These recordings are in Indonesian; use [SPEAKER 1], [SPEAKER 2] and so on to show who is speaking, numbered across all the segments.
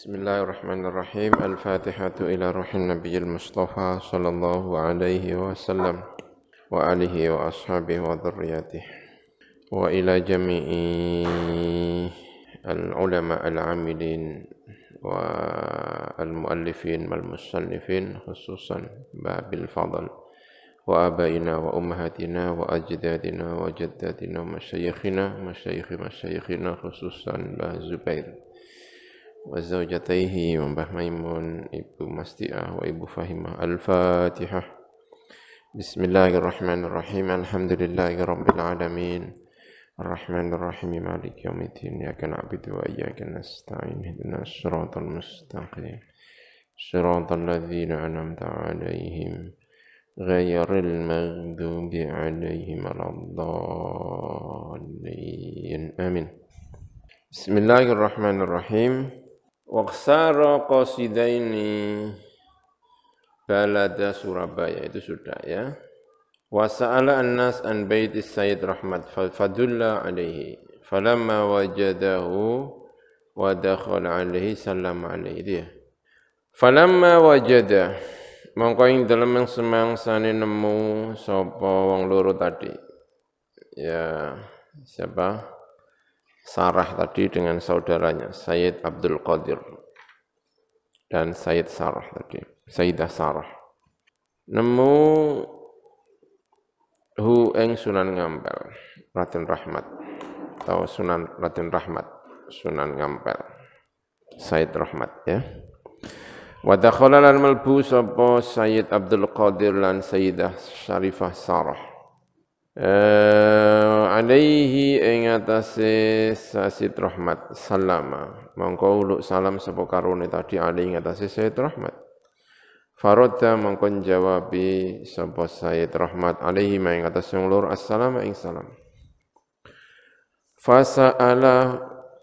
[SPEAKER 1] Bismillahirrahmanirrahim. Al-Fatihatu ila ruhin Nabiyil Mustafa sallallahu alaihi wasallam wa alihi wa ashabihi wa dhurriyyatihi wa ila jami'i al-ulama al-amilin wa al-muallifin wal-musannifin khususan babil fadl wa abaina wa ummahatina wa ajdadina wa jaddatina wa masyayikhina khususan Mbah Zubair wa zawjataihi wa Mbah Maimun, Ibu Mastiah wa Ibu Fahimah. Al-Fatihah. Bismillahirrahmanirrahim. Alhamdulillahi rabbil alamin. Ar-Rahmanir-Rahim. Maliki yaumiddin. Iyyaka na'budu wa iyyaka nasta'in. Ihdinas siratal mustaqim. Siratal ladzina an'amta 'alaihim ghairil maghdubi 'alaihim waladdallin. Amin. Bismillahirrahmanirrahim. Waqsara qasidaini balada Surabaya, itu sudah ya. Wa sa'ala an-nas an baitis Sayyid Rahmat fadulla alaihi falamma wajadahu wa dakhala alaihi sallama alaihi dia. Falamma wajada mongko ing dalem semangsane nemu sapa wong loro tadi. Ya, siapa? Sarah tadi dengan saudaranya Sayyid Abdul Qadir dan Sayyid Sarah tadi, Sayyidah Sarah. Nemu hu ing Sunan Ngampel Raden Rahmat atau Sunan Raden Rahmat, Sunan Ngampel Sayyid Rahmat ya. Wa dakhala lan malbu sapa Sayyid Abdul Qadir lan Sayyidah Syarifah Sarah alaihi ing atase Sayyid Rahmat salama mongko uluk salam sapa karone tadi alaihi ing atase Sayyid Rahmat. Faradda mongko jawabi sapa Sayyid Rahmat alaihi ing atase wong loro assalamu ing salam. Fasa'ala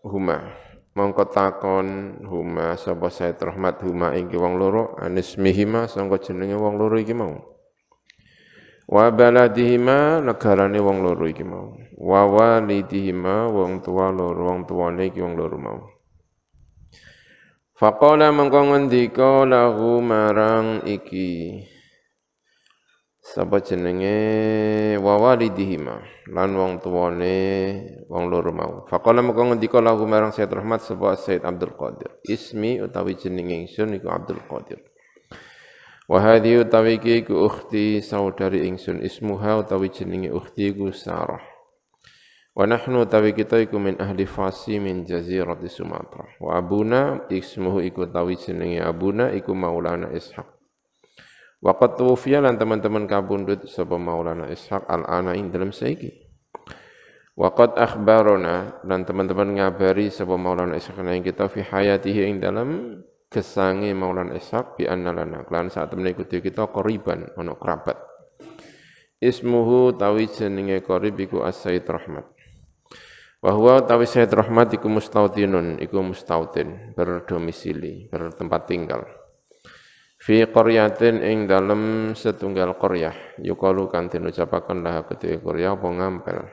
[SPEAKER 1] huma mongko takon huma sapa Sayyid Rahmat huma ing wong loro anismihima sangka jenenge wong loro iki mau. Wa baladihima negarane wong loro iki mau. Wa walidihima wong tua loro, wong tuane iki wong loro mau. Faqala mengko ngendika lahu marang iki sapa jenenge wa walidihima lan wong tuane wong loro mau. Faqala mengko ngendika lahu marang Sayyid Rahmat sapa Sayyid Abdul Qadir. Ismi utawi jenenge ingsun iku Abdul Qadir. Wa hadhihi utawi iki ku ukhti saudari ingsun ismuha utawi jenenge ukhti ku Sarah. Wa nahnu utawi kita iku min ahli Fasi min jazirati Sumatra. Wa abuna ismuhu iku utawi jenenge abuna iku Maulana Ishaq. Wa qad tuwfiya lan teman-teman kabundut sapa Maulana Ishaq al-ana ing dalem saiki. Wa qad akhbarona lan teman-teman ngabari sapa Maulana Ishaq ing kita fi hayatihi ing dalem kesange Maulana Ishaq bi annalana lan saat temene kudu kita qoriban ana kerabat. Ismuhu tawi jenenge qarib iku As-Sayyid Rahmat. Wa huwa tawi Sayyid Rahmat iku mustautinun iku mustautin berdomisili bertempat tinggal. Fi qaryatin ing dalem setunggal qaryah yuqalu kan den ucapaken lah kedhe qaryah apa Ngampel.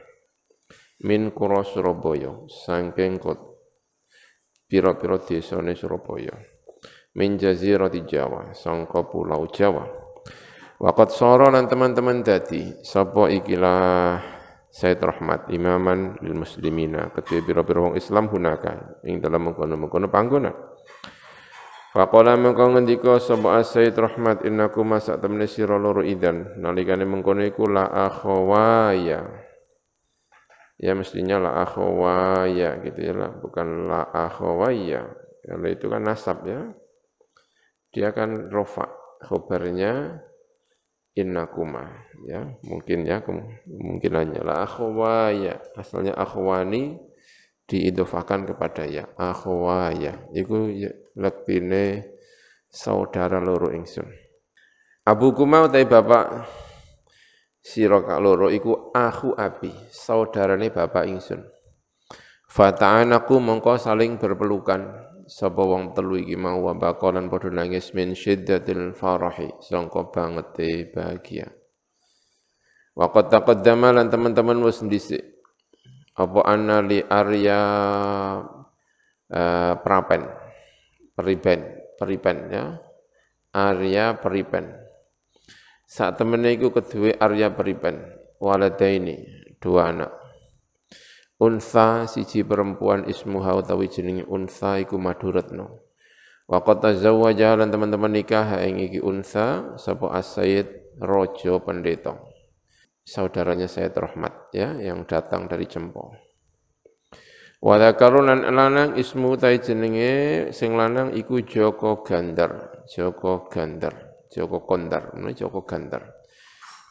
[SPEAKER 1] Min qura Surabaya saking pira-pira desane Surabaya. Min jazirati Jawa sangka pulau Jawa. Waqat sara lan teman-teman dadi sapa ikilah Sayyid Rahmat imaman lil muslimina kedhe pira-pira wong Islam hunaka ing dalam mengkono-mengkono panggonan. Faqala mengko ngendika sapa Sayyid Rahmat innakum sak temene sira loro idan nalikane mengkono iku la akhawaya. Ya mestinya la akhawaya gitu ya lah, bukan la akhawaya. Kalau itu kan nasab ya. Dia kan rofa khobarnya innakuma ya mungkin ya kemungkinannya la akhwaya asalnya akhwani diidofakan kepada ya akhwaya iku lebine saudara loro ingsun. Abu kuma utai bapak sira kak loro iku akhu abi saudarane bapak ingsun. Fata'anaku mongko saling berpelukan sapa wong telu iki mau wa baqalan padha nangis min syiddatil farahi sangka bangete bahagia. Wa qad taqaddama lan teman-teman wis ndhisik apa anna li Arya Prapen Peripen ya. Arya Peripen. Saat temene iku kedue Arya Peripen, waladaini, dua anak. Unsa siji perempuan ismuha utawi jenenge Unsa iku Madhuratno. Wa qad tazawwaja lan teman-teman nikah ing iki Unsa sapa As-Sayyid Raja Pendeta. Saudaranya Sayyid Rahmat ya yang datang dari Cempo. Wa dzakarun lan lanang ismu ta jenenge sing lanang iku Joko Gandar, Joko Kondar, Joko Gandar.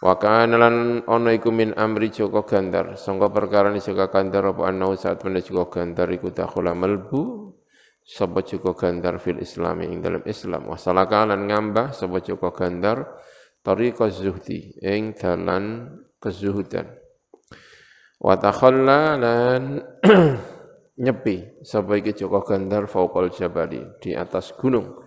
[SPEAKER 1] Wa kana lan ana iku min amri Joko Gandar, sangka perkarane Joko Gandar apa ana saat menawa Joko Gandar iku takhula melbu sapa Joko Gandar fil Islam ing dalam Islam. Wa salaka lan ngambah sapa Joko Gandar tariqa zuhdi ing dalan kezuhudan. Wa takhalla lan nyepi sapa iki Joko Gandar fauqal jabali di atas gunung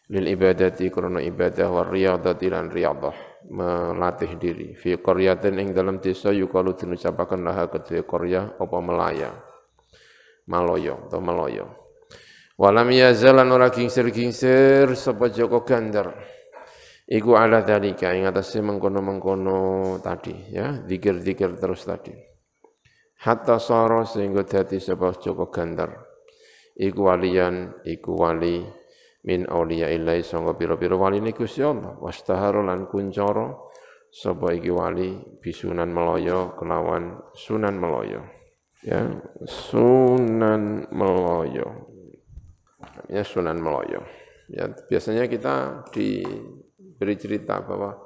[SPEAKER 1] lil ibadati krana ibadah wa riyadati lan riyadah melatih diri fi qaryatin ing dalam desa yukalu diucapaken laha kedue qarya apa Maloyo atau Maloyo walam yazalan ora gingsir-gingsir sapa Joko Gandar iku ala dalika ing atase mengkono-mengkono tadi ya zikir-zikir terus tadi hatta sara sehingga dadi sapa Joko Gandar iku wali min auliya illahi sangga pira-pira waline Gusti Allah wastahara lan kuncara sapa iki wali bisunan Melaya kelawan Sunan Melaya ya Sunan Melaya ya Sunan Melaya ya biasanya kita diberi cerita bahwa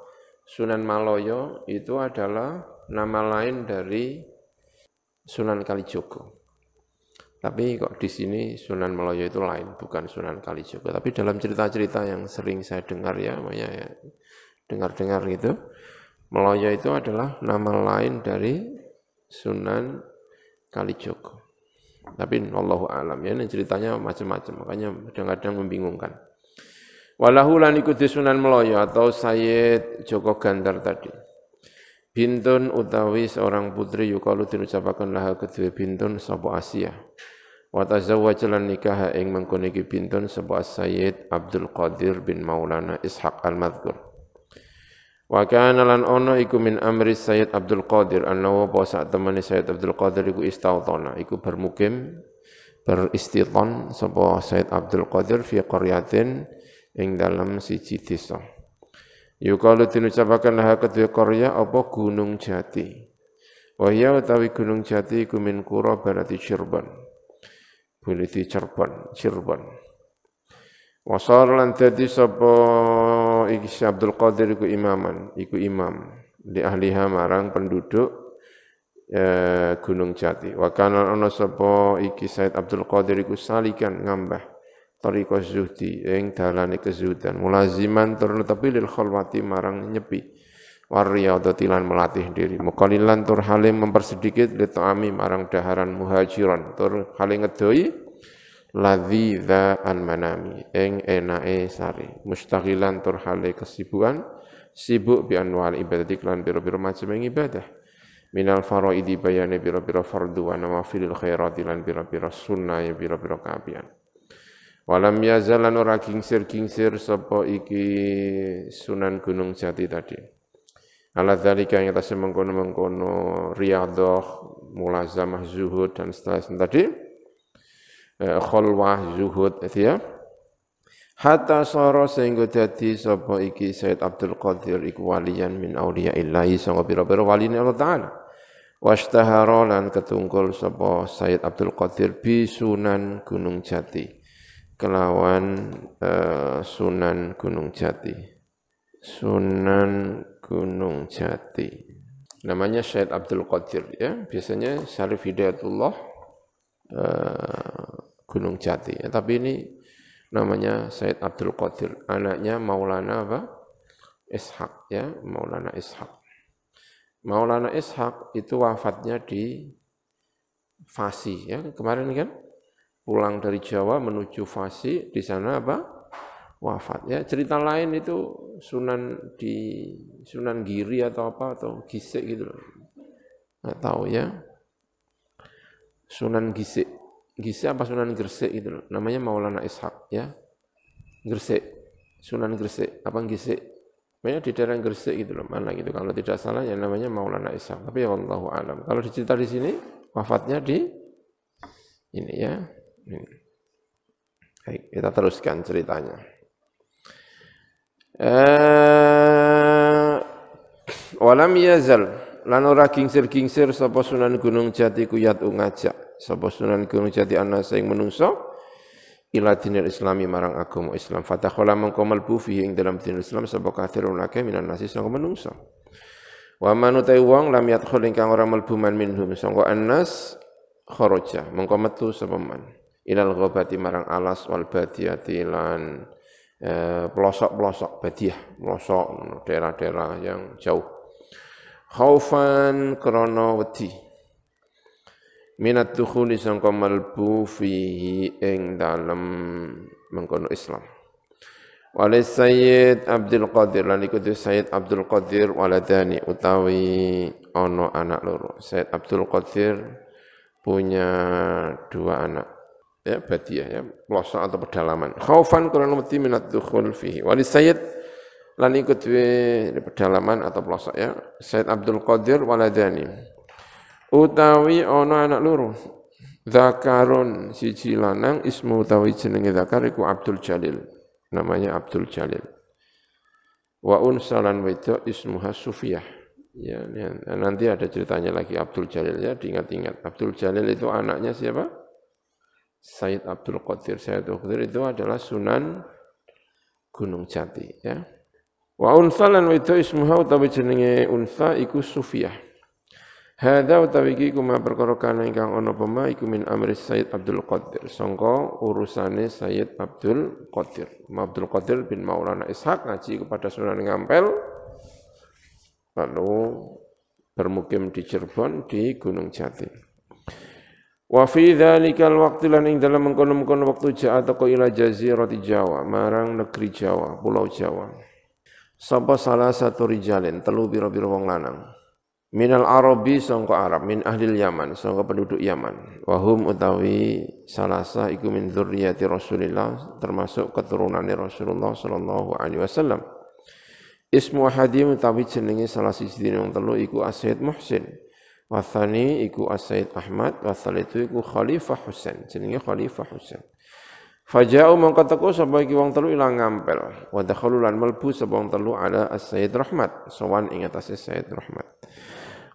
[SPEAKER 1] Sunan Melaya itu adalah nama lain dari Sunan Kalijogo. Tapi kok di sini Sunan Melaya itu lain, bukan Sunan Kalijogo. Tapi dalam cerita-cerita yang sering saya dengar ya, dengar-dengar gitu, Melaya itu adalah nama lain dari Sunan Kalijogo. Tapi Allahu a'lam ya, ceritanya macam-macam, makanya kadang-kadang membingungkan. Walahu lan ikuti Sunan Melaya atau Sayyid Joko Gandar tadi. Bintun utawi seorang putri yukalu diucapaken laha kedue bintun sapa Asia. Wa tazawwaja lan nikah ing mengkono iki bintun sapa Sayyid Abdul Qadir bin Maulana Ishaq al-Madzkur. Wa kana lan ono iku min amri Sayyid Abdul Qadir annahu apa sak temene Sayyid Abdul Qadir iku istautana iku bermukim beristiton sapa Sayyid Abdul Qadir fi qaryatin ing dalam siji desa. Yukalu dinucapaken laha kedue qarya apa Gunung Jati. Wa ya utawi Gunung Jati iku min qura barati Cirebon. Buliti Cirebon. Wa sar lan dadi sapa iki Abdul Qadir iku imam li ahliha marang penduduk Gunung Jati. Wa kana ana sapa iki Said Abdul Qadir iku salikan ngambah tariqa zuhdi ing dalane kezuhudan mulaziman tur netepi lil khalwati marang nyepi wariyadati lan melatih diri muqallilan tur halim mempersedikit li ta'ami marang daharan muhajiran tur halim ngedoi ladzi an manami ing enake sari mustaghilan tur hale kesibukan sibuk bi anwal ibadati lan pira-pira macam ibadah minal faraidi bayane pira-pira fardu wa nawafilil khairati lan pira-pira sunnah pira-pira kaapian. Walam yazalan ora gingsir-gingsir sapa iki Sunan Gunung Jati tadi. Ala dzalika yang atas mengkono-mengkono riyadhah, mulazamah zuhud dan seterusnya tadi. Khalwah zuhud itu ya. Hatta sara sehingga dadi sapa iki Said Abdul Qadir iku waliyan min auliya illahi sanga pira-pira waline Allah Ta'ala. Washtahara lan ketungkul sapa Said Abdul Qadir bi Sunan Gunung Jati. Kelawan Sunan Gunung Jati. Sunan Gunung Jati. Namanya Syed Abdul Qadir ya. Biasanya Syarif Hidayatullah Gunung Jati. Ya, tapi ini namanya Syed Abdul Qadir. Anaknya Maulana apa? Ishaq ya, Maulana Ishaq. Maulana Ishaq itu wafatnya di Fasi ya. Kemarin kan pulang dari Jawa menuju Fasi, di sana apa? Wafat. Ya, cerita lain itu Sunan Giri atau apa atau Gisik gitu loh. Enggak tahu ya. Sunan Gisik. Gisik apa Sunan Gresik gitu loh. Namanya Maulana Ishaq ya. Gresik, Sunan Gresik, apa Gresik? Banyak di daerah Gresik gitu loh, mana gitu. Kalau tidak salah ya namanya Maulana Ishaq. Tapi ya wallahu alam. Kalau dicerita di sini, wafatnya di ini ya. Ini. Baik, kita teruskan ceritanya. Walam yazal lan ora kingsir-kingsir sapa Sunan Gunung Jati kuyat ngajak sapa Sunan Gunung Jati ana sing menungso ila dinil islami marang agama Islam fatakhala mengko mlebu fi ing dalam dinil Islam sapa kathirun akeh minan nasi sanga menungso wa manutai wong lam yadkhul ingkang ora mlebu man minhum sanga annas kharaja mengko metu sapa man ilal ghabati marang alas wal badiyati lan pelosok-pelosok badiah, pelosok daerah-daerah yang jauh. Khaufan krana wedi. Minat dukhuli sangka malbu fihi ing dalem mengkono Islam. Wali Sayyid Abdul Qadir lan iku Sayyid Abdul Qadir waladani utawi ana anak loro. Sayyid Abdul Qadir punya 2 anak. Ya badiah ya pelosok atau pedalaman khaufan karena mati minat dukhul fihi wali sayyid lan ikut pedalaman atau pelosok ya Sayyid Abdul Qadir waladani utawi ana anak loro zakarun siji lanang ismu utawi jenenge zakar iku Abdul Jalil namanya Abdul Jalil wa unsalan wedok ismuha Sufiyah ya nanti ada ceritanya lagi Abdul Jalil ya diingat-ingat Abdul Jalil itu anaknya siapa Sayyid Abdul Qadir. Sayyid Abdul Qadir itu adalah Sunan Gunung Jati ya. Wa unsa lan wedok ismuha utawi jenenge unsa iku Sufiyah. Hadza utawi iki kuma perkara kana ingkang ana pema iku min amri Sayyid Abdul Qadir. Sangka urusane Sayyid Abdul Qadir. Abdul Qadir bin Maulana Ishaq ngaji kepada Sunan Ngampel lalu bermukim di Cirebon di Gunung Jati. Wa fi dzalikal waqti lan ing dalem mengkono-mengkono waktu ja'a taqo ila jazirati Jawa marang negeri Jawa pulau Jawa sapa salah satu rijalin telu pira-pira wong lanang minal arabi sangka Arab min ahli Yaman sangka penduduk Yaman wa hum utawi salasa iku min dzurriyyati Rasulillah termasuk keturunane Rasulullah sallallahu alaihi wasallam ismu hadim utawi jenenge salah siji wong telu iku Sayyid Muhsin Wathani iku As-Sayyid Ahmad, wathalitu iku Khalifah Husain, jenenge Khalifah Husain. Faja'u mongko teko sapa iki wong telu ilang ngampel. Wa dakhalu lan melbu sapa wong telu ala As-Sayyid Rahmat, sowan ing atase Sayyid Rahmat.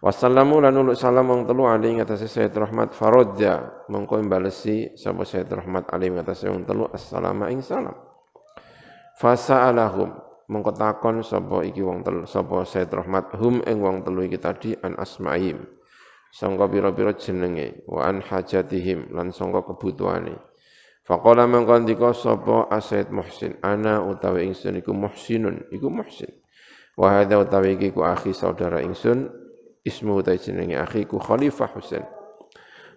[SPEAKER 1] Wasallamu lan uluk salam wong telu ali ing atase Sayyid Rahmat faradja mongko imbalesi sapa Sayyid Rahmat ali ing atase wong telu assalamu ing salam. Fasa'alahum mongko takon sapa iki wong telu sapa Sayyid Rahmat hum ing wong telu iki tadi an asma'im. Sangka pira-pira jenenge wa an hajatihim lan sangka kebutuhane. Faqala mangkandika sapa Sayyid Muhsin ana utawi ingsun iku muhsinun iku muhsin. Wa hadza utawi iki ku akhi saudara ingsun ismu utawi jenenge akhi ku Khalifah Husain.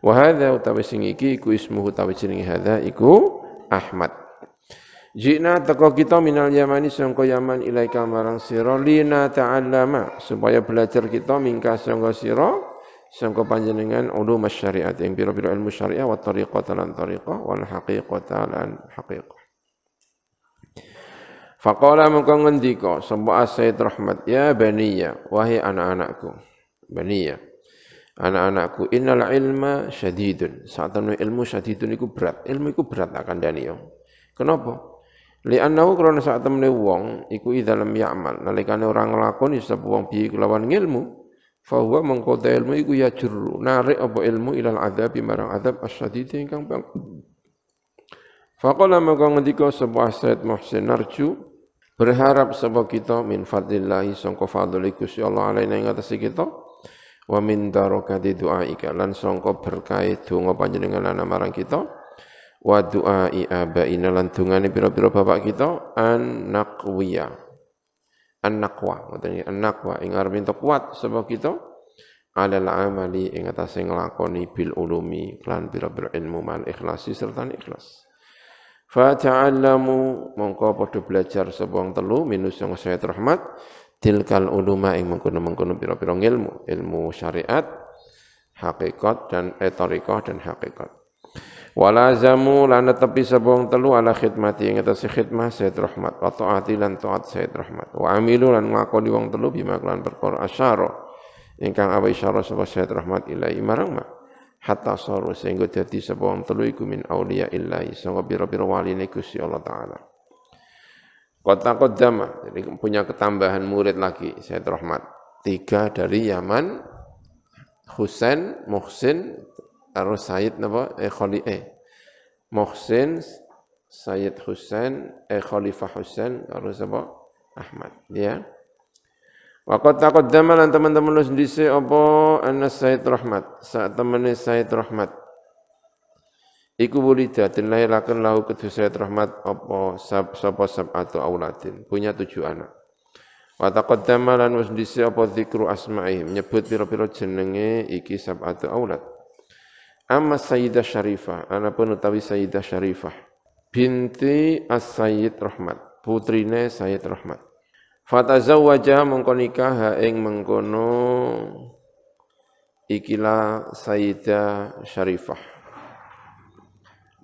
[SPEAKER 1] Wa hadza utawi sing iki iku ismu utawi jenenge hadza iku Ahmad. Jina teko kita minal Yamani sangka Yaman ilaika marang sira lina ta'allama supaya belajar kita mingka sangka sira sangka panjenengan ulum syariat yang pira-pira ilmu syariah wa tariqatan lan tariqah wal haqiqatan lan haqiqah. Faqala mongko ngendika sapa Sayyid Rahmat ya baniya wahai anak-anakku baniya anak-anakku innal ilma syadidun saatane ilmu syadidun iku berat ilmu iku berat akan dani yo kenapa li'annahu krana sak temene wong iku idzalam ya'mal nalikane ora nglakoni sapa wong bi kelawan ilmu fa huwa mengko ilmu iku ya jurru narik apa ilmu ilal adzab marang adzab asyadid ingkang bang faqala maka ngendika sapa Sayyid Muhsin narju berharap sapa kita min fadlillahi sangka fadli Gusti Allah alaina ing atase kita wa min darakati du'aika lan sangka berkah donga panjenengan lan marang kita wa du'ai abaina lan dungane pira-pira bapak kita an-naqwa ngoten iki an-naqwa ing arep entuk kuat sebab kita alal amali ing atase nglakoni bil ulumi lan pira-pira ilmu man ikhlasi serta ikhlas fa ta'allamu mongko padha belajar sapa wong telu minus sing Sayyid Rahmat tilkal uluma ing mengkono-mengkono pira-pira ilmu syariat hakikat dan tariqah dan hakikat Walazamu lan netepi sapa wong telu ala khidmati ing atase khidmah Sayyid Rahmat wa taati lan taat Sayyid Rahmat wa amilu lan ngakoni wong telu bima kelan perkara asyara ingkang awe isyara sapa Sayyid Rahmat ilahi marang ma hatta saru sehingga dadi sapa wong telu iku min auliya illahi sanga pira-pira waline Gusti Allah taala. Kota Qaddama, jadi punya ketambahan murid lagi Sayyid Rahmat 3 dari Yaman, Husain, Muhsin, terus Sayyid Muhsin, Sayyid Husain, Khalifah Husain, terus apa? Ahmad, ya. Waqat taqaddama lan teman-teman lu sendiri apa anna Sayyid Rahmat, saat temene Sayyid Rahmat. Iku wulida dilahiraken lahu kedua Sayyid Rahmat apa sab'atu auladin, punya 7 anak. Wa taqaddama lan wis dhisik apa zikru asma'ihim, nyebut pira-pira jenenge iki sab'atu aulad. Amma Sayyidah Syarifah, anapun utawi Sayyidah Syarifah binti As-Sayyid Rahmat, putrine Sayyid Rahmat. Fatazawwaja mongko nikah ing mengkono ikilah Sayyidah Syarifah.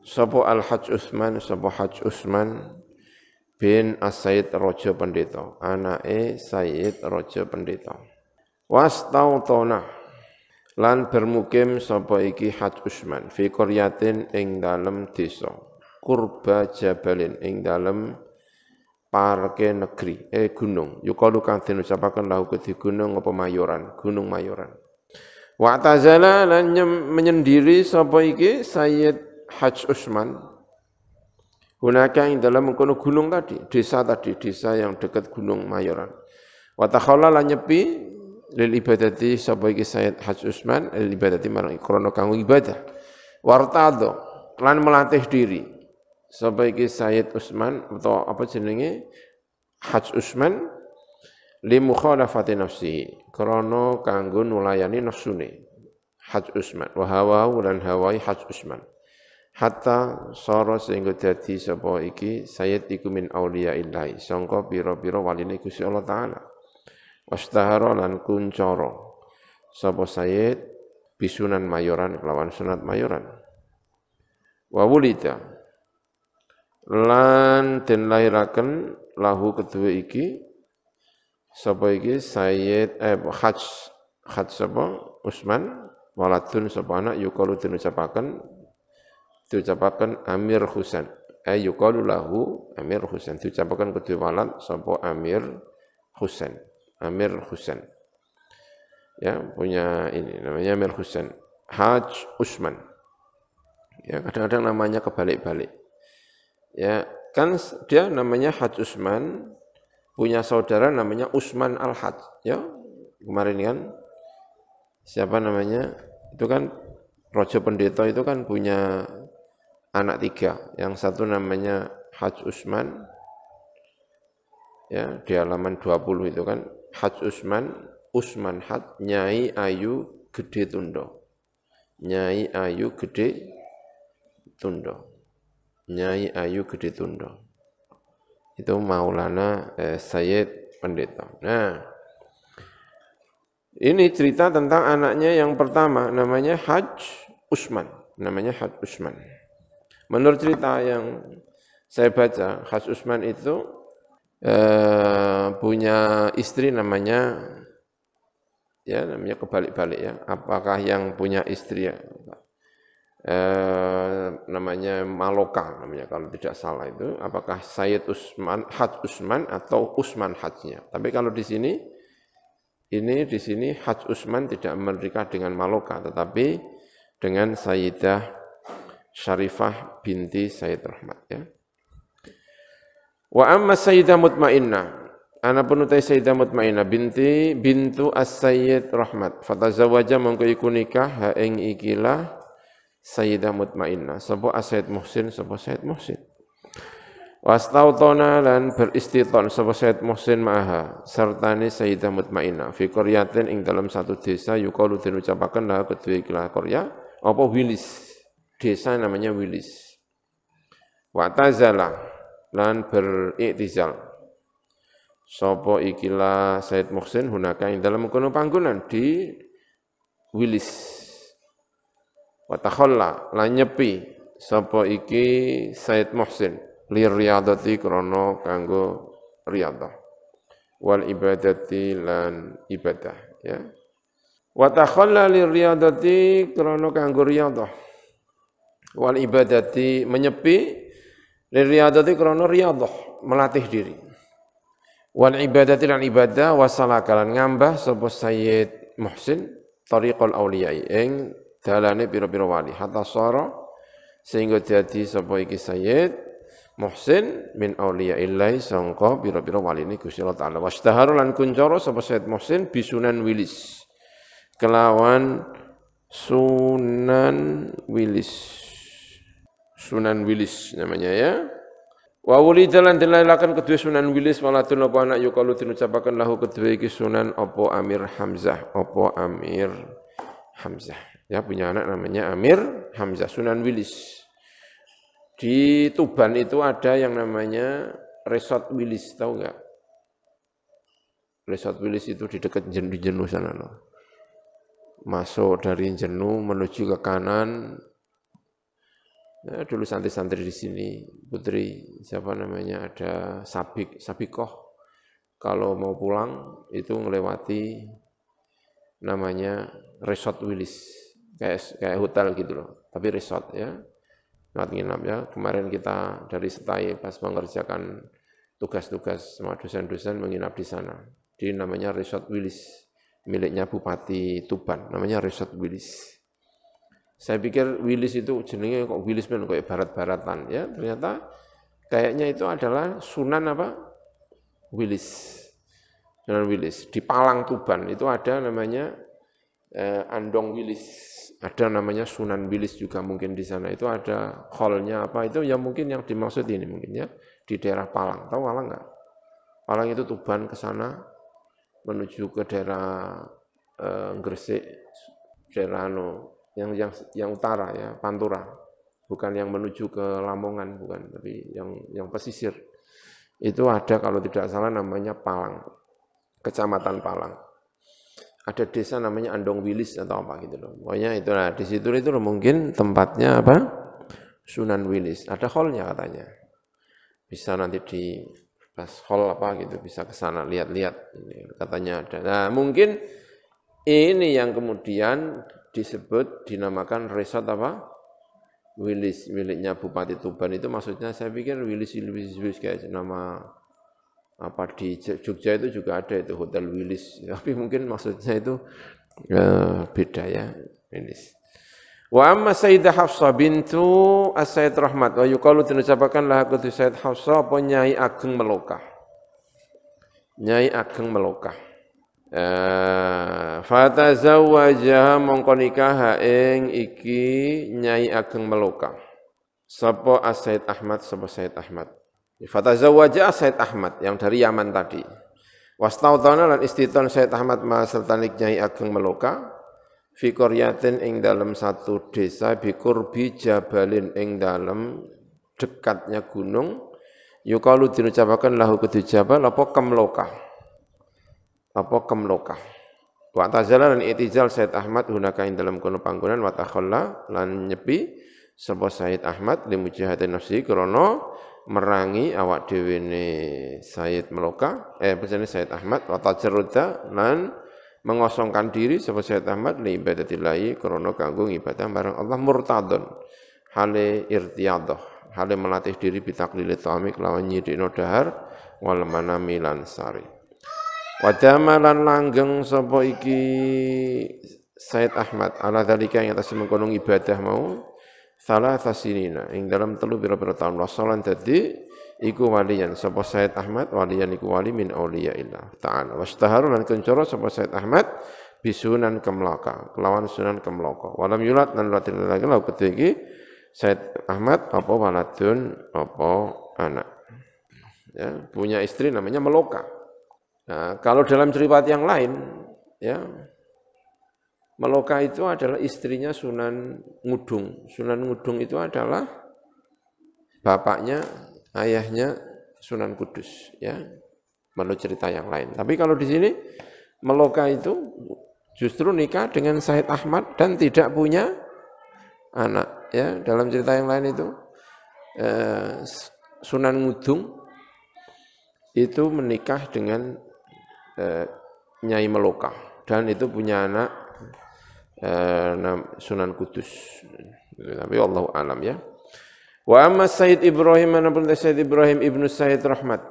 [SPEAKER 1] Sapa Al-Hajj Utsman, sapa Hajj Utsman bin As-Sayyid Raja Pendeta, anake Sayyid Raja Pendeta. Wastautona lan bermukim sapa iki Hajj Utsman fi qaryatin ing dalem desa kurba jabalin ing dalem parke negeri gunung yukalu kang den ucapaken lahu kedhi gunung apa Mayoran, Gunung Mayoran. Wa tazala lan menyendiri sapa iki Sayyid Hajj Utsman gunaka ing dalam mengkono gunung tadi, desa yang dekat Gunung Mayoran. Wa takhalla lan nyepi lil ibadati sapa iki Sayyid Hajj Utsman lil ibadati marang krana kanggo ibadah. Wartado lan melatih diri sapa iki Sayyid Utsman atau apa jenenge Hajj Utsman li mukhalafati nafsi krana kanggo nulayani nafsune Hajj Utsman wa hawa lan hawai Hajj Utsman hatta sara sehingga dadi sapa iki Sayyid iku min auliya illahi sangka pira-pira waline Gusti Allah taala. Wastahara lan kuncara sapa Sayyid bisunan Mayoran kelawan sunat Mayoran. Wa wulida lan den lahiraken lahu kedua iki sapa iki Sayyid Hajj sapa Utsman waladun sapa anak yukalu den ucapaken Amir Husain yukalu lahu Amir Husain diucapaken kedua walad sapa Amir Husain. Ya, punya ini namanya Amir Husain. Hajj Utsman. Ya, kadang-kadang namanya kebalik-balik. Ya, kan dia namanya Hajj Utsman, punya saudara namanya Utsman Al-Hajj. Ya, kemarin kan siapa namanya? Itu kan Raja Pendeta itu kan punya anak 3. Yang satu namanya Hajj Utsman. Ya, di halaman 20 itu kan Hajj Utsman Hajj Nyai Ayu Gede Tundo. Nyai Ayu Gede Tundo. Itu Maulana Sayyid Pendeta. Nah, ini cerita tentang anaknya yang pertama namanya Hajj Utsman. Menurut cerita yang saya baca, Hajj Utsman itu punya istri namanya kebalik-balik ya. Apakah yang punya istri namanya Maloka namanya kalau tidak salah itu, apakah Sayyid Hajj Utsman atau Utsman Hajjnya. Tapi kalau di sini Hajj Utsman tidak menikah dengan Maloka tetapi dengan Sayyidah Syarifah binti Sayyid Rahmat ya. Wa amma Sayyidah Mutmainnah, anapun utai Sayyidah Mutmainnah bintu As-Sayyid Rahmat, fatazawwaja mongko iku nikah ha ing ikilah Sayyidah Mutmainnah, sapa As-Sayyid Muhsin, sapa Sayyid Muhsin. Wastautona lan beristiton sapa Sayyid Muhsin ma'aha, sertane Sayyidah Mutmainnah fi qaryatin ing dalam satu desa yuqalu den ucapaken la kedue ikilah qarya apa Wilis, desa namanya Wilis. Wa tazala lan beriktizal sapa ikilah Sayyid Muhsin hunaka ing dalam kono panggonan di Wilis. Wa takhalla lan nyepi sapa iki Said Muhsin li riyadati krana kanggo riyadah wal ibadati lan ibadah ya. Wa takhalla li riyadati krana kanggo riyadah wal ibadati menyepi li riyadati krana riyadah melatih diri. Wal ibadati lan ibadah wasalakalan ngambah sapa Sayyid Muhsin tariqul auliyai ing dalane pira-pira wali hatta sara sehingga dadi sapa iki Sayyid Muhsin min auliyaillahi sangka pira-pira wali ini Gusti Allah Taala. Wasdahar lan kuncara sapa Sayyid Muhsin bisunan wilis kelawan Sunan Wilis namanya ya. Wa wulida lan dilahiraken kedua Sunan Wilis waladun apa anak yukalu diucapaken lahu kedua iki Sunan apa Amir Hamzah ya punya anak namanya Amir Hamzah Sunan Wilis. Di Tuban itu ada yang namanya Resort Wilis, tahu enggak? Resort Wilis itu di dekat Jenuh sana loh. Masuk dari Jenuh menuju ke kanan. Ya, dulu santri-santri di sini, putri siapa namanya ada Sabikoh. Kalau mau pulang itu melewati namanya Resort Wilis, kayak hotel gitu loh, tapi resort ya, tempat nginap ya. Kemarin kita dari Setai pas mengerjakan tugas-tugas sama dosen-dosen menginap di sana, di namanya Resort Wilis, miliknya Bupati Tuban, namanya Resort Wilis. Saya pikir Wilis itu jenenge kok Wilis men kayak barat-baratan ya, ternyata kayaknya itu adalah Sunan apa? Wilis. Sunan Wilis di Palang Tuban itu ada namanya Andong Wilis. Ada namanya Sunan Wilis juga mungkin di sana. Itu ada hall-nya apa itu ya mungkin yang dimaksud ini mungkin ya di daerah Palang. Tahu Palang enggak? Palang itu Tuban ke sana menuju ke daerah Gresik, daerah yang utara ya, Pantura, bukan yang menuju ke Lamongan, bukan, tapi yang pesisir. Itu ada kalau tidak salah namanya Palang, Kecamatan Palang. Ada desa namanya Andong Wilis atau apa gitu loh. Pokoknya itulah di situ itu mungkin tempatnya apa? Sunan Wilis. Ada hall-nya katanya. Bisa nanti di pas hall apa gitu bisa ke sana lihat-lihat. Katanya ada. Nah, mungkin ini yang kemudian disebut dinamakan resort apa? Wilis, miliknya Bupati Tuban itu maksudnya saya pikir Wilis kayak nama apa di Jogja itu juga ada itu Hotel Wilis, tapi mungkin maksudnya itu beda ya Wilis. Wa amma Sayyidah Hafsah bintu As-Sayyid Rahmat wa yuqalu diucapakan lah kudu Sayyid Hafsah apa Nyai Ageng Melokah. Nyai Ageng Melokah. Fatazawwaja mongko nikah ing iki Nyai Ageng Melokah. Sapa As-Sayyid Ahmad sapa Sayyid Ahmad. Fatazawwaja Sayyid Ahmad yang dari Yaman tadi. Wastautana lan istiton Sayyid Ahmad ma sertanik Nyai Ageng Melokah fi qaryatin ing dalam satu desa bi qurbi jabalin ing dalam dekatnya gunung yukalu diucapaken lahu kudu jabal apa Kemlokah. Apa Kemlokah. Wa tazala lan itizal Sayyid Ahmad hunaka ing dalam kono panggonan wa takhalla lan nyepi sapa Sayyid Ahmad li mujahatin nafsi krana merangi awak dhewe ne Sayyid Melokah pesene Sayyid Ahmad wa tajarruda lan mengosongkan diri sapa Sayyid Ahmad li ibadatillahi krana kanggo ibadah marang Allah murtadon hale irtiyadah hale melatih diri bitaklil ta'ami kelawan nyidikno dahar wal manami lan sari. Wadamalan langgeng sapa iki Sayyid Ahmad ala dalika yang atas mengkono ibadah mau salah tasinina ing dalam telu pira-pira tahun wasalan dadi iku waliyan sapa Sayyid Ahmad waliyan iku wali min auliyaillah ta'ala wastaharu lan kencoro sapa Sayyid Ahmad bisunan Kemlaka kelawan Sunan Kemlaka walam yulat lan latin lagi lau iki Sayyid Ahmad apa waladun apa anak ya punya istri namanya Meloka. Nah, kalau dalam riwayat yang lain, ya, Meloka itu adalah istrinya Sunan Ngudung. Sunan Ngudung itu adalah bapaknya, ayahnya Sunan Kudus, ya, menurut cerita yang lain. Tapi kalau di sini Meloka itu justru nikah dengan Sayyid Ahmad dan tidak punya anak. ya, dalam cerita yang lain itu Sunan Ngudung itu menikah dengan Nyai Meloka dan itu punya anak Sunan Kudus. Tapi Allah alam ya. Wa amma Sayyid Ibrahim manapun Sayyid Ibrahim ibnu Sayyid Rahmat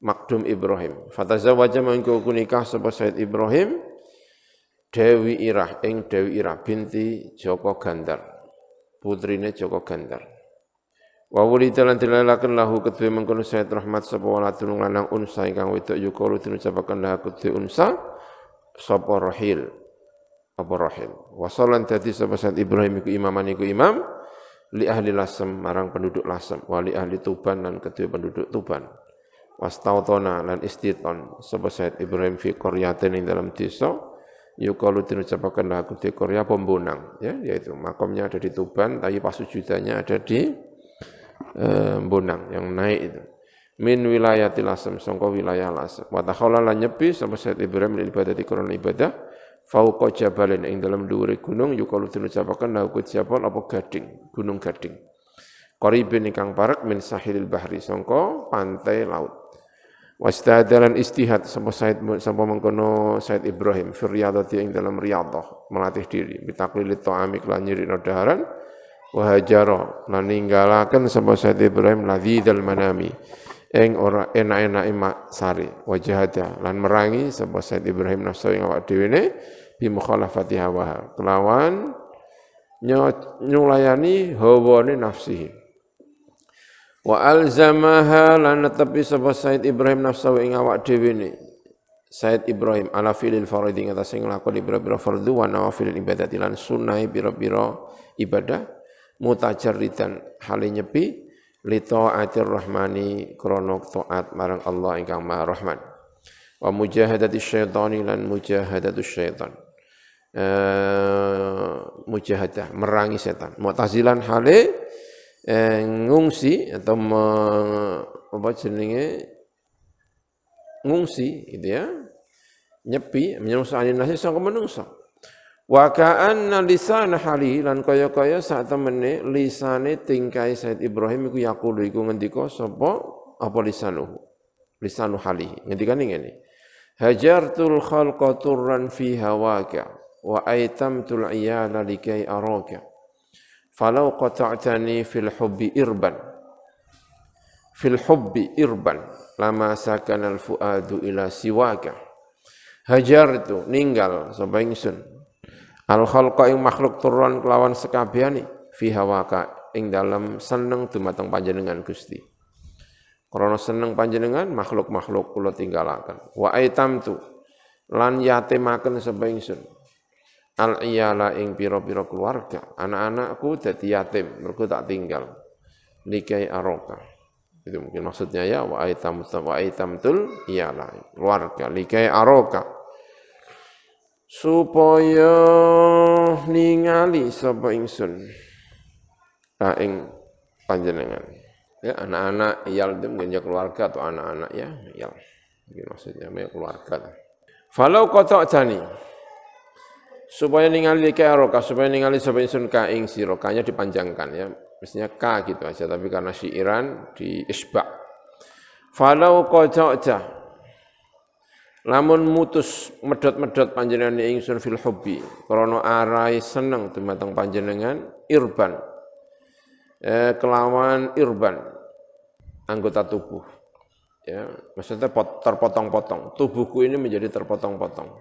[SPEAKER 1] Makdum Ibrahim. Fatazawwaja mangko nikah sapa Sayyid Ibrahim Dewi Irah binti Joko Gandar. Putrine Joko Gandar. Wa wulida lan dilalaken lahu kedue mengkono Sayyid Rahmat sapa waladun lanang unsa ingkang wedok yukalu diucapaken lahu kedue unsa sapa Rahil. Apa Rahil. Wasalan dadi sapa Sayyid Ibrahim iku imaman iku imam li ahli Lasem marang penduduk Lasem, wali ahli Tuban lan kedue penduduk Tuban. Wastautona lan istiton sapa Sayyid Ibrahim fi qaryatin ing dalam desa yukalu diucapaken lahu kedue Korea Pembonang ya, yaitu makamnya ada di Tuban tapi pasujudannya ada di Bonang yang naik itu min wilayati Lasem sangka wilayah Lasem wa takhala lan nyepi sapa Sayyid Ibrahim lil ibadati krana ibadah fauqa jabalin ing dalam dhuwure gunung yukalu diucapaken lahu siapa apa Gading gunung Gading qaribin ingkang parek min sahilil bahri sangka pantai laut wastadalan istihad sapa mengkono Sayyid Ibrahim fi riyadati ing dalam riyadhah melatih diri bitaqlilit ta'ami lan nyirina daharan wa hajara lan ninggalaken sapa Sayyid Ibrahim ladzidal manami ing ora enak-enake sari wajahada lan merangi sapa Sayyid Ibrahim nafsu ing awak dhewe ne bi mukhalafati hawa kelawan nyulayani hawane nafsihi wa alzamaha lan netepi sapa Sayyid Ibrahim nafsu ing awak dhewe ne Sayyid Ibrahim ala filil fardhi ngatasé nglakoni pira-pira fardhu wa nawafil ibadati lan sunah pira-pira ibadah mutajarridan hale nyepi li taatir rahmani krana taat marang Allah ingkang Maha Rahman wa mujahadati syaitani lan mujahadatu syaitan mujahadah merangi setan mu'tazilan hale ngungsi atau apa jenenge ngungsi gitu ya nyepi menyungsani nasi sangka menungso wa ka'anna lisan hali lan kaya-kaya sak temene lisane tingkai Sayyid Ibrahim iku yaqulu iku ngendika sapa apa lisanu hali ngendikane ngene hajartul khalqa turran fi hawaka wa aitamtul iyala likai araka falau qata'tani fil hubbi irban lama sakana al fuadu ila siwaka hajartu ninggal sapa ingsun al khalqa ing makhluk turun kelawan sekabehane fi hawaka ing dalam seneng dumateng panjenengan Gusti. Krana seneng panjenengan makhluk-makhluk kula tinggalaken. Wa aitamtu lan yatimaken sapa ingsun. Al iyala ing pira-pira keluarga, anak-anakku dadi yatim mergo tak tinggal. Likai aroka. Itu mungkin maksudnya ya wa aitamtul iyala keluarga likai aroka. Supaya ningali sapa ingsun ing panjenengan ya anak-anak iyal itu mungkin keluarga atau anak-anak ya iyal ini maksudnya keluarga falau qata'tani supaya ningali kairoka supaya ningali sapa ingsun ka ing sira kanya dipanjangkan ya mestinya ka gitu aja tapi karena syairan di isba falau qata'ta lamun mutus medhot-medhot panjenengan ingsun fil hubbi krana arai seneng dumateng panjenengan irban kelawan irban anggota tubuh ya maksudnya terpotong-potong tubuhku ini menjadi terpotong-potong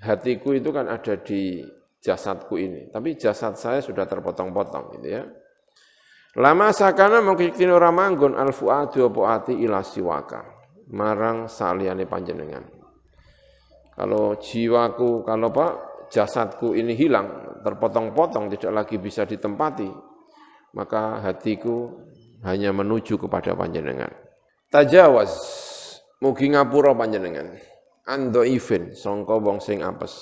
[SPEAKER 1] hatiku itu kan ada di jasadku ini tapi jasad saya sudah terpotong-potong gitu ya lama sakana mungkin ora manggon al fuadu apa ati ila siwaka marang saliyane panjenengan. Kalau jiwaku, kalau jasadku ini hilang, terpotong-potong, tidak lagi bisa ditempati, maka hatiku hanya menuju kepada panjenengan. Tajawaz, mugi ngapura panjenengan. Andoifin, sangka wong sing apes.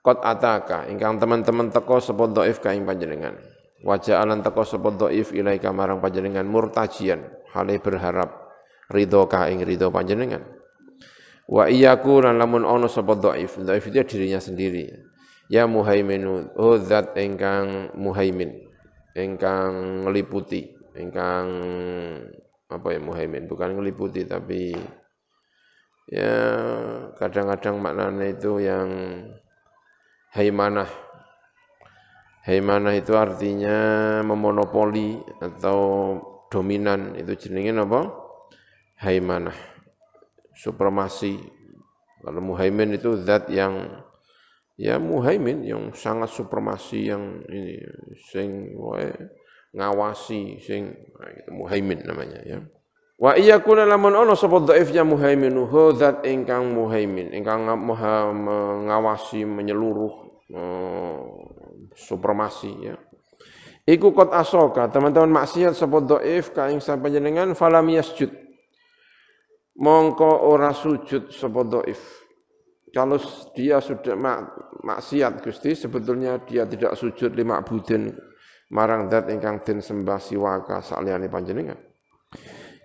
[SPEAKER 1] Qad ataka, ingkang teman-teman teko sapa dhaif ka ing panjenengan. Wajah alan teko sapa dhaif ilaika marang panjenengan murtajian, hale berharap ridho ka ing ridho panjenengan. Wa iyyaku lan lamun ana sapa dhaif itu dirinya sendiri ya muhaiminu oh zat ingkang muhaimin ingkang ngliputi, ingkang apa ya muhaimin, bukan ngliputi tapi ya kadang-kadang maknanya itu yang haimanah. Haimanah itu artinya memonopoli atau dominan, itu jenenge apa? Haimanah. Supremasi. Kalau muhaimin itu zat yang ya muhaimin yang sangat supremasi yang ini sing ngawasi sing itu muhaimin namanya ya. Wa iyakuna lamun ana sapa dhaif ya muhaiminuhu zat ingkang muhaimin, ingkang mengawasi menyeluruh supremasi ya. Iku qad asoka, teman-teman maksiat sapa dhaif ka ing sapanjenengan falam yasjud. Mongko ora sujud sapa dhaif. Kalau dia sudah maksiat Gusti, sebetulnya dia tidak sujud lima budin marang zat ingkang den sembah siwaka saliyane panjenengan.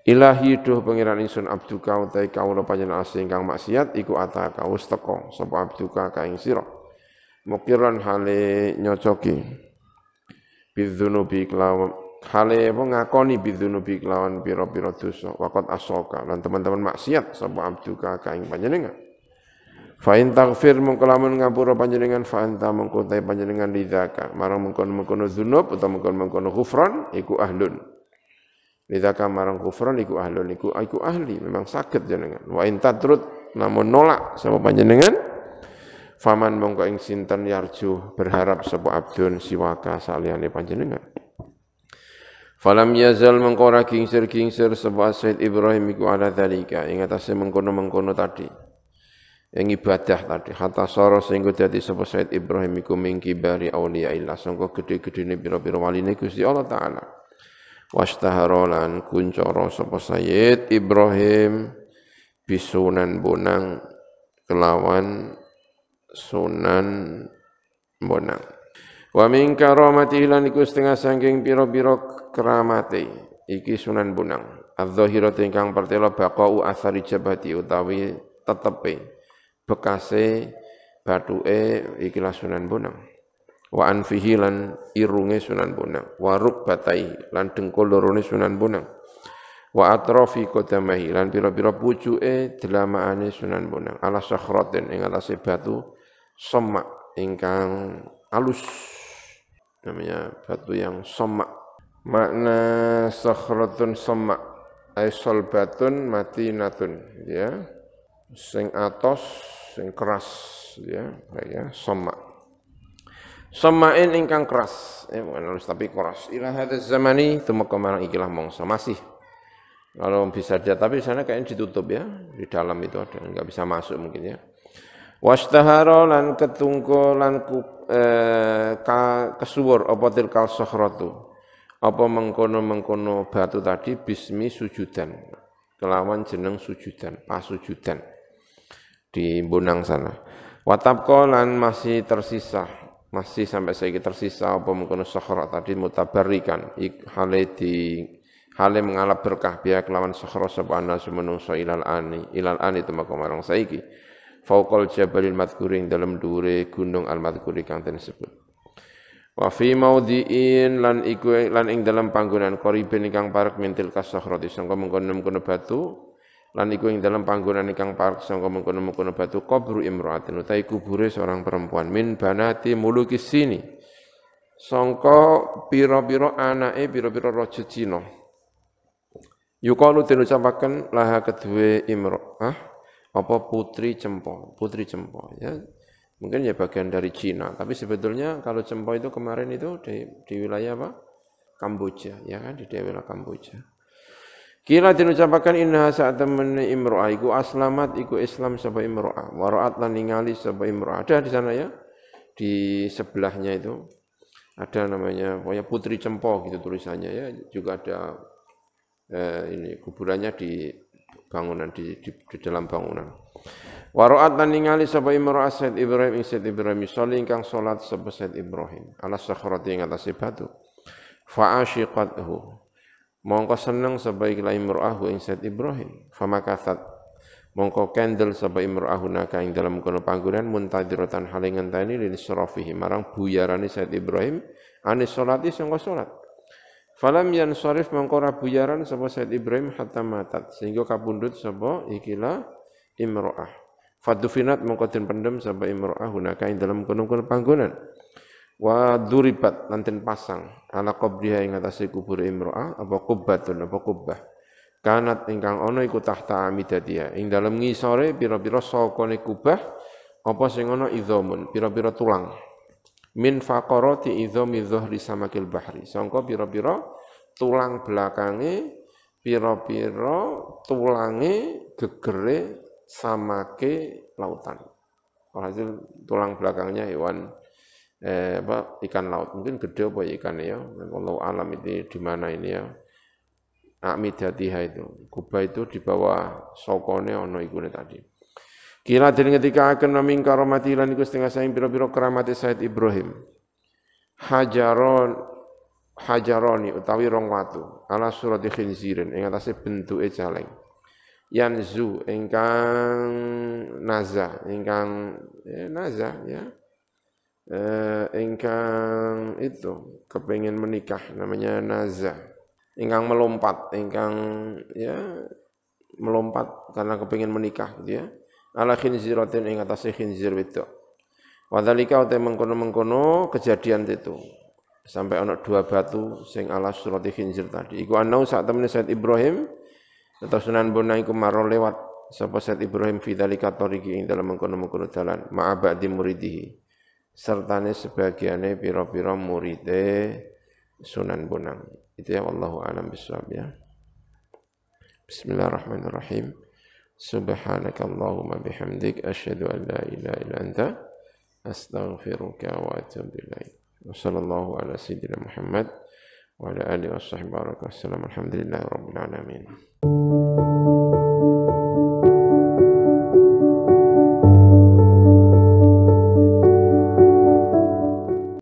[SPEAKER 1] Ilahi duh pangeran ingsun abduka utahe kawula panjenengan asing kang maksiat iku ataka wis teka sapa abduka ka ing sira. Mukiran hale nyocoki bidzunubi kelawan hale apa ngakoni bidzunubi kelawan pira-pira dosa waqat asoka lan teman-teman maksiat sapa abduka ka ing panjenengan. Fa in taghfir mongko lamun ngapura panjenengan fa anta mongko ta panjenengan lidzaka marang mengkono-mengkono dzunub utawa mengkono-mengkono ghufran iku ahlun. Lidzaka marang ghufran iku ahlun iku ahli memang saged jenengan. Wa in tatrut namun nolak sapa panjenengan faman mongko ing sinten yarju berharap sapa abdun siwaka saliyane panjenengan. Falam yazal mongko ora kingsir-kingsir sapa Said Ibrahim iku ala dzalika ing atase mengkono-mengkono tadi. Yang ibadah tadi hatta sara sehingga dadi sapa Said Ibrahim iku mingki bari auliya illah sangka gedhe-gedhene pira-pira waline Gusti Allah taala. Wastahara lan kuncara sapa Sayyid Ibrahim bisunan bonang kelawan sunan bonang. Wa min karamati lan iku setengah saking pira-pira keramate iki sunan bonang. Az-zahiratu ingkang pertela baqau athari jabati utawi tetepe bekase bathuke ikilah sunan bonang. Wa anfihi lan irunge sunan bonang, wa rukbatai lan dengkul lorone sunan bonang. Wa atrafi qadamahi lan pira-pira pucuke delamaane sunan bonang ala sakhratin ing atase batu sommak ingkang alus. Namanya batu yang sommak. Makna sakhratun sommak ay solbatun matinatun ya. Sing atos, sing keras ya, sommak. Sommain ingkang keras, bukan halus tapi keras. Ila hadzal zamani tumeka marang ikilah mangsa masih. Kalau bisa dia tapi sana kayaknya ditutup ya, di dalam itu ada enggak bisa masuk mungkin ya. Washtahara lan ketungko lan kesuwur apa tilkal sakhratu. Apa mengkono-mengkono batu tadi bismi sujudan. Kelawan jeneng sujudan, pasujudan di Bonang sana. Watabqa lan masih tersisa, masih sampai saiki tersisa apa mengkono sakhra tadi mutabarrikan hale mengalap berkah biya kelawan sakhra sapa ana sumenungsa ilal ani temako marang saiki. Fauqal jabalil madhkuri dalam dhuwure gunung al madhkuri kang den sebut. Wa fi maudhi'in lan ing dalam panggonan qaribin ingkang parek mintil kasakhrati sangka mengkono-mengkono batu lan iku ing dalam panggonan ingkang parek sangka mengkono-mengkono batu qabru imra'atin utawi kubure seorang perempuan min banati mulukis sini sangka pira-pira anake pira-pira raja Cina. Yuqalu den ucapaken laha kedue imra'ah apa putri cempo ya. Mungkin ya bagian dari Cina, tapi sebetulnya kalau Cempo itu kemarin itu di wilayah apa? Kamboja, ya kan di daerah Kamboja. Kila diucapakan inna saat temen imro'ah iku aslamat iku Islam sapa imro'ah, waraat lan ningali sapa imro'ah. Ada di sana ya, di sebelahnya itu ada namanya pokoknya Putri Cempo gitu tulisannya ya, juga ada ini kuburannya di bangunan di dalam bangunan. Waro'at lan ningali sapa imro'ah Said Ibrahim ing Said Ibrahim sholli ingkang salat sapa Said Ibrahim ala sakhrati ing atase batu. Fa asyiqathu. Mongko seneng sapa ikilah imro'ah ing Said Ibrahim. Fa makathat. Mongko kendel sapa imro'ah naka ing dalam kono panggonan muntadiratan hale ngenteni lil sirafihi marang buyarane Said Ibrahim anis salati sangka salat. Falam yansarif mangko ora buyaran sapa Said Ibrahim hatta matat sehingga kapundhut sapa ikilah imro'ah. Fadufinat mangko den pendem sapa imro'ah hunaka ing dalam kono-kono panggonan. Wa duribat lan den pasang ala qabriha ing atase kubur imro'ah apa kubbatun apa kubbah. Kanat ingkang ana iku tahta amidadiha ing dalem ngisore pira-pira sakone kubah apa sing ana idzamun pira-pira tulang. Min faqarati idzami dhahri samakil bahri sangka pira-pira tulang belakange pira-pira tulange gegere samake lautan. Hasil tulang belakangnya hewan ikan laut. Mungkin gede apa ikan ya. Wallahu alam itu di mana ini ya. A'midatiha itu. Kubah itu di bawah sokone ono ikune tadi. Kila den ketika akan naming karomati lan iku setengah saing pira-pira keramate Said Ibrahim. Hajaroni utawi rong watu ala surati khinzirin ing atase bentuke caleng. Yanzu ingkang nazah ya. Ingkang itu kepengin menikah namanya nazah. Ingkang melompat karena kepengin menikah gitu ya. Ala khinziratin ing atase khinzir wedok. Wadhalika uta mengkono-mengkono kejadian itu. Sampai ana dua batu sing ala surati khinzir tadi. Iku anau sak temene Said Ibrahim atau Sunan Bonang iku maro lewat sapa Said Ibrahim fi dzalika tariqi ing dalem mengkono-mengkono dalan ma'a ba'di muridihi. Sertane sebagiane pira-pira muride Sunan Bonang. Itu ya wallahu alam bisawab ya. Bismillahirrahmanirrahim. Subhanakallahumma bihamdik asyhadu an la ilaha illa anta astaghfiruka wa atubu ilaik. Wassallallahu ala sayyidina Muhammad wa ala alihi washabbihi wa sallam. Alhamdulillahirabbil alamin.